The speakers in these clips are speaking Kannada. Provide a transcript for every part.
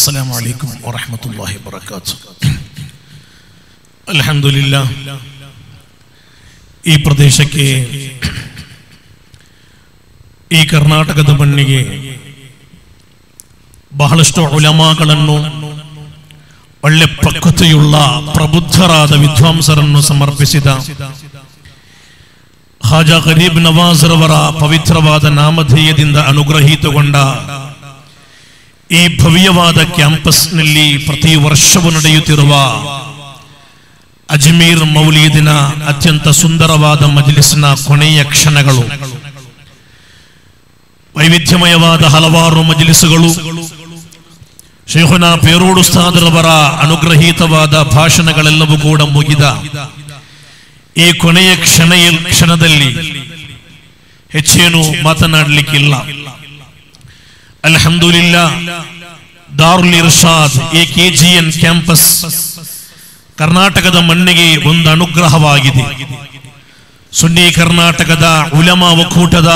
السلام عليكم ورحمة الله وبركاته. الحمد لله. ಈ ಪ್ರದೇಶಕ್ಕೆ ಈ ಕರ್ನಾಟಕದ ಮಣ್ಣಿಗೆ ಬಹಳಷ್ಟು ಉಲಮಾಗಳನ್ನು ಒಳ್ಳೆ ಪ್ರಕೃತಿಯುಳ್ಳ ಪ್ರಬುದ್ಧರಾದ ವಿದ್ವಾಂಸರನ್ನು ಸಮರ್ಪಿಸಿದ ಖಾಜಾ ಗರೀಬ್ ನವಾಜ್ ರವರ ಪವಿತ್ರವಾದ ನಾಮಧೇಯದಿಂದ ಅನುಗ್ರಹೀತಗೊಂಡ ಈ ಭವ್ಯವಾದ ಕ್ಯಾಂಪಸ್ನಲ್ಲಿ ಪ್ರತಿ ವರ್ಷವೂ ನಡೆಯುತ್ತಿರುವ ಅಜ್ಮೀರ್ ಮೌಲೀದಿನ ಅತ್ಯಂತ ಸುಂದರವಾದ ಮಜ್ಲಿಸ್ನ ಕೊನೆಯ ಕ್ಷಣಗಳು, ವೈವಿಧ್ಯಮಯವಾದ ಹಲವಾರು ಮಜ್ಲಿಸುಗಳು, ಶೇಖುನಾ ಪೇರೂಡ್ ಉಸ್ತಾದ್ ರವರ ಅನುಗ್ರಹೀತವಾದ ಭಾಷಣಗಳೆಲ್ಲವೂ ಕೂಡ ಮುಗಿದ ಈ ಕೊನೆಯ ಕ್ಷಣದಲ್ಲಿ ಹೆಚ್ಚೇನು ಮಾತನಾಡಲಿಕ್ಕಿಲ್ಲ. ಅಲ್ಹಮ್ದುಲಿಲ್ಲಾ, ದಾರುಲ್ ಇರ್ಷಾದ್ ಈ ಕೆಜಿಎನ್ ಕ್ಯಾಂಪಸ್ ಕರ್ನಾಟಕದ ಮಣ್ಣಿಗೆ ಒಂದು ಅನುಗ್ರಹವಾಗಿದೆ. ಸುನ್ನಿ ಕರ್ನಾಟಕದ ಉಲಮಾ ಒಕ್ಕೂಟದ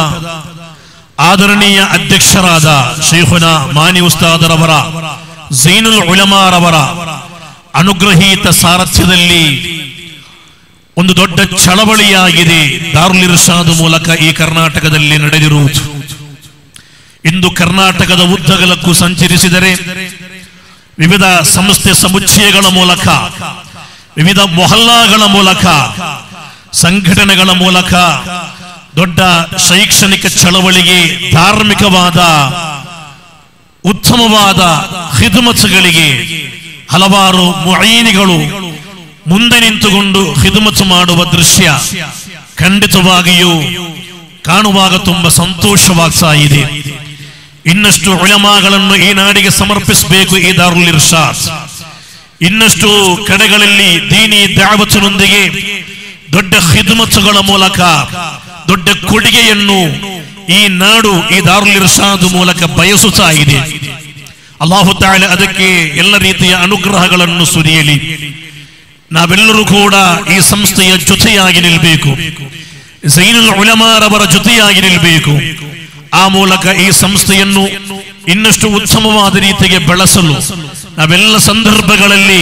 ಆದರಣೀಯ ಅಧ್ಯಕ್ಷರಾದ ಶೇಖುನಾ ಮಾನಿ ಉಸ್ತಾದರವರ ಝೈನುಲ್ ಉಲಮಾರವರ ಅನುಗ್ರಹೀತ ಸಾರಥ್ಯದಲ್ಲಿ ಒಂದು ದೊಡ್ಡ ಚಳವಳಿಯಾಗಿದೆ ದಾರುಲ್ ಇರ್ಷಾದ್ ಮೂಲಕ ಈ ಕರ್ನಾಟಕದಲ್ಲಿ ನಡೆದಿರುವುದು. ಇಂದು ಕರ್ನಾಟಕದ ಉದ್ದಗಲಕ್ಕೂ ಸಂಚರಿಸಿದರೆ ವಿವಿಧ ಸಂಸ್ಥೆ ಸಮುಚ್ಚಯಗಳ ಮೂಲಕ, ವಿವಿಧ ಮೊಹಲ್ಲಾಗಳ ಮೂಲಕ, ಸಂಘಟನೆಗಳ ಮೂಲಕ ದೊಡ್ಡ ಶೈಕ್ಷಣಿಕ ಚಳವಳಿಗೆ, ಧಾರ್ಮಿಕವಾದ ಉತ್ತಮವಾದ ಖಿದ್ಮತ್ಗಳಿಗೆ ಹಲವಾರು ಮುഈನಿಗಳು ಮುಂದೆ ನಿಂತುಕೊಂಡು ಖಿದ್ಮತ್ ಮಾಡುವ ದೃಶ್ಯ ಖಂಡಿತವಾಗಿಯೂ ಕಾಣುವಾಗ ತುಂಬಾ ಸಂತೋಷವಾಗ್ತಾ ಇದೆ. ಇನ್ನಷ್ಟು ಉಲಮಾಗಳನ್ನು ಈ ನಾಡಿಗೆ ಸಮರ್ಪಿಸಬೇಕು ಈ ದಾರುಲ್ ಇರ್ಷಾದ್. ಇನ್ನಷ್ಟು ಕಡೆಗಳಲ್ಲಿ ದೀನಿ ದಾವತಿನೊಂದಿಗೆ ದೊಡ್ಡ ಖಿದ್ಮತ್ಗಳ ಮೂಲಕ ದೊಡ್ಡ ಕೊಡುಗೆಯನ್ನು ಈ ನಾಡು ಈ ದಾರುಲ್ ಇರ್ಷಾದ್ ಮೂಲಕ ಬಯಸುತ್ತಾ ಇದೆ. ಅಲ್ಲಾಹು ತಾala ಅದಕ್ಕೆ ಎಲ್ಲ ರೀತಿಯ ಅನುಗ್ರಹಗಳನ್ನು ಸುರಿಯಲಿ. ನಾವೆಲ್ಲರೂ ಕೂಡ ಈ ಸಂಸ್ಥೆಯ ಜೊತೆಯಾಗಿ ನಿಲ್ಲಬೇಕು, ಝೈನುಲ್ ಉಲಮಾರವರ ಜೊತೆಯಾಗಿ ನಿಲ್ಲಬೇಕು. ಆ ಮೂಲಕ ಈ ಸಂಸ್ಥೆಯನ್ನು ಇನ್ನಷ್ಟು ಉತ್ತಮವಾದ ರೀತಿಗೆ ಬೆಳೆಸಲು ನಾವೆಲ್ಲ ಸಂದರ್ಭಗಳಲ್ಲಿ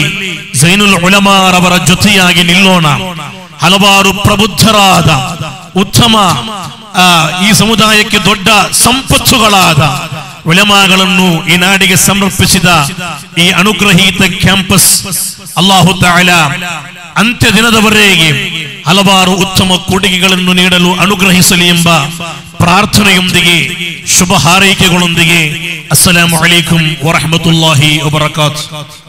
ಝೈನುಲ್ ಉಲಮಾರವರ ಜೊತೆಯಾಗಿ ನಿಲ್ಲೋಣ. ಹಲವಾರು ಪ್ರಬುದ್ಧರಾದ ಉತ್ತಮ ಈ ಸಮುದಾಯಕ್ಕೆ ದೊಡ್ಡ ಸಂಪತ್ತುಗಳಾದ ಉಲಮಾಗಳನ್ನು ಈ ನಾಡಿಗೆ ಸಮರ್ಪಿಸಿದ ಈ ಅನುಗ್ರಹೀತ ಕ್ಯಾಂಪಸ್ ಅಲ್ಲಾಹು ತಾಲಾ ಅಂತ್ಯ ದಿನದವರೆಗೆ ಹಲವಾರು ಉತ್ತಮ ಕೊಡುಗೆಗಳನ್ನು ನೀಡಲು ಅನುಗ್ರಹಿಸಲಿ ಎಂಬ ಪ್ರಾರ್ಥನೆಯೊಂದಿಗೆ, ಶುಭ ಹಾರೈಕೆಗಳೊಂದಿಗೆ, ಅಸ್ಸಲಾಮು ಅಲೈಕುಂ ವರಹಮತುಲ್ಲಾಹಿ ವಬರಕಾತುಹು.